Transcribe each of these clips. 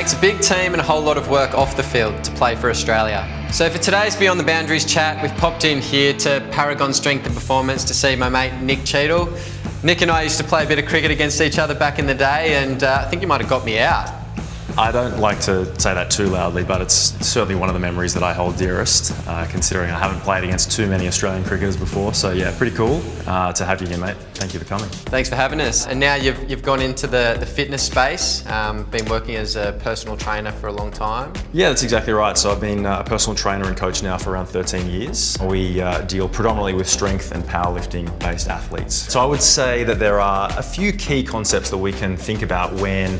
takes a big team and a whole lot of work off the field to play for Australia. So for today's Beyond the Boundaries chat, we've popped in here to Paragon Strength and Performance to see my mate Nick Cheadle. Nick and I used to play a bit of cricket against each other back in the day, and I think you might have got me out. I don't like to say that too loudly, but it's certainly one of the memories that I hold dearest, considering I haven't played against too many Australian cricketers before. So yeah, pretty cool to have you here, mate. Thank you for coming. Thanks for having us. And now you've gone into the fitness space, been working as a personal trainer for a long time. Yeah, that's exactly right. So I've been a personal trainer and coach now for around 13 years. We deal predominantly with strength and powerlifting based athletes. So I would say that there are a few key concepts that we can think about when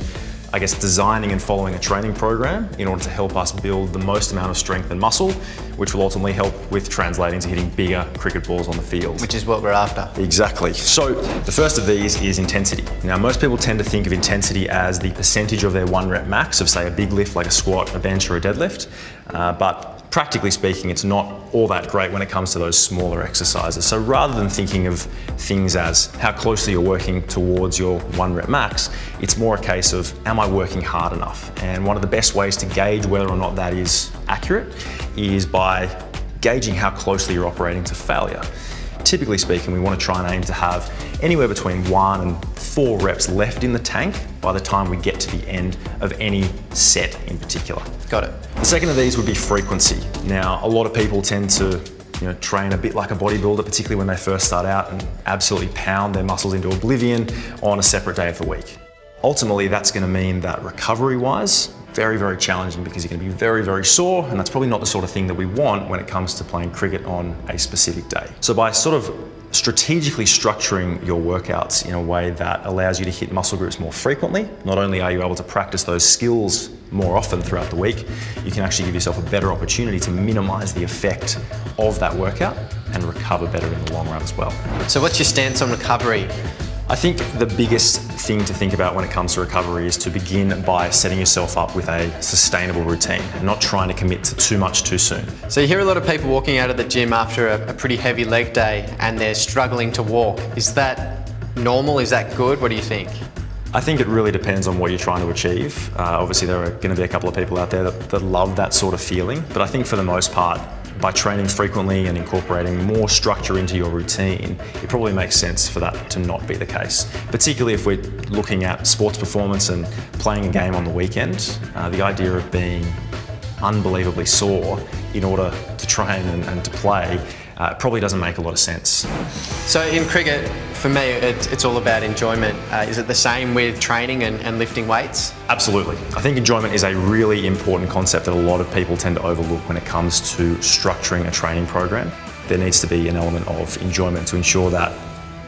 designing and following a training program in order to help us build the most amount of strength and muscle, which will ultimately help with translating to hitting bigger cricket balls on the field. Which is what we're after. Exactly. So the first of these is intensity. Now, most people tend to think of intensity as the percentage of their 1 rep max of, say, a big lift like a squat, a bench, or a deadlift, but practically speaking, it's not all that great when it comes to those smaller exercises. So rather than thinking of things as how closely you're working towards your 1 rep max, it's more a case of, am I working hard enough? And one of the best ways to gauge whether or not that is accurate is by gauging how closely you're operating to failure. Typically speaking, we want to try and aim to have anywhere between 1 and 4 reps left in the tank by the time we get to the end of any set in particular. Got it. The second of these would be frequency. Now, a lot of people tend to train a bit like a bodybuilder, particularly when they first start out, and absolutely pound their muscles into oblivion on a separate day of the week. Ultimately, that's going to mean that recovery-wise, very, very challenging because you're going to be very, very sore, and that's probably not the sort of thing that we want when it comes to playing cricket on a specific day. So by sort of strategically structuring your workouts in a way that allows you to hit muscle groups more frequently, not only are you able to practice those skills more often throughout the week, you can actually give yourself a better opportunity to minimize the effect of that workout and recover better in the long run as well. So what's your stance on recovery? I think the biggest thing to think about when it comes to recovery is to begin by setting yourself up with a sustainable routine and not trying to commit to too much too soon. So you hear a lot of people walking out of the gym after a pretty heavy leg day and they're struggling to walk. Is that normal? Is that good? What do you think? I think it really depends on what you're trying to achieve. Obviously there are going to be a couple of people out there that love that sort of feeling, but I think for the most part, by training frequently and incorporating more structure into your routine, it probably makes sense for that to not be the case. Particularly if we're looking at sports performance and playing a game on the weekend, the idea of being unbelievably sore in order to train and to play probably doesn't make a lot of sense. So in cricket, for me, it's all about enjoyment. Is it the same with training and lifting weights? Absolutely. I think enjoyment is a really important concept that a lot of people tend to overlook when it comes to structuring a training program. There needs to be an element of enjoyment to ensure that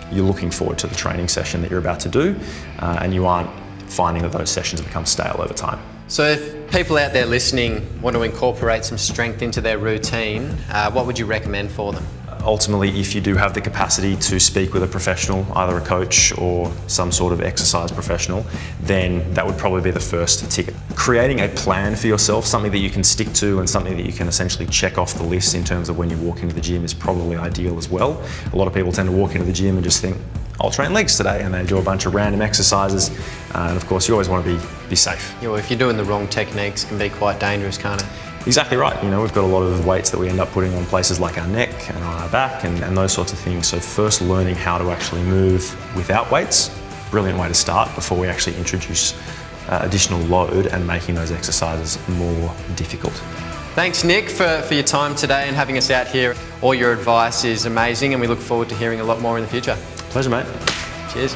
you're looking forward to the training session that you're about to do, and you aren't finding that those sessions become stale over time. So if people out there listening want to incorporate some strength into their routine, what would you recommend for them? Ultimately, if you do have the capacity to speak with a professional, either a coach or some sort of exercise professional, then that would probably be the first ticket. Creating a plan for yourself, something that you can stick to and something that you can essentially check off the list in terms of when you walk into the gym is probably ideal as well. A lot of people tend to walk into the gym and just think, I'll train legs today, and they do a bunch of random exercises, and of course you always want to be safe. Yeah, well, if you're doing the wrong techniques, it can be quite dangerous, can't it? Exactly right. We've got a lot of weights that we end up putting on places like our neck and on our back and those sorts of things. So first learning how to actually move without weights, brilliant way to start before we actually introduce additional load and making those exercises more difficult. Thanks, Nick, for your time today and having us out here. All your advice is amazing, and we look forward to hearing a lot more in the future. Pleasure, mate. Cheers.